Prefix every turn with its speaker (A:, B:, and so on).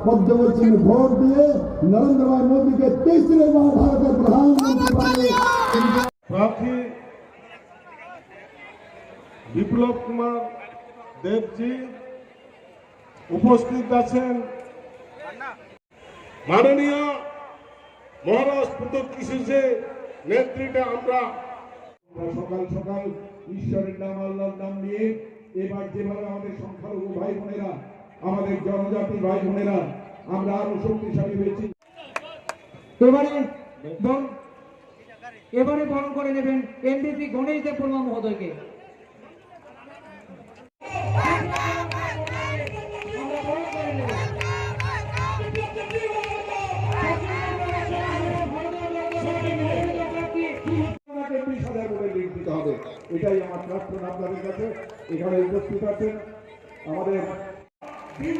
A: पद्मवती में वोट दिए नरेंद्र भाई मोदी के तीसरे बार भारत के प्रधानमंत्री प्रार्थी विप्लव कुमार देव जी उपस्थित आছেন माननीय महाराज पुत्र किशोर नेतृत्বে আমরা সকাল সকাল ঈশ্বরের নাম আল্লাহর নাম নিয়ে এবার যেভাবে আমাদের সংখ্যালঘু ভাই বোনেরা আমাদের জনজাতি ভাই বোনেরা আমরা আরো শক্তিশালী হয়েছি।
B: এবারে বরণ করে নেবেন এমবিপি গণেশ দেব বর্মা মহোদয়কে।
A: এটাই আমার প্রার্থনা আপনাদের কাছে। এখানে উপস্থিত আছেন আমাদের তিনি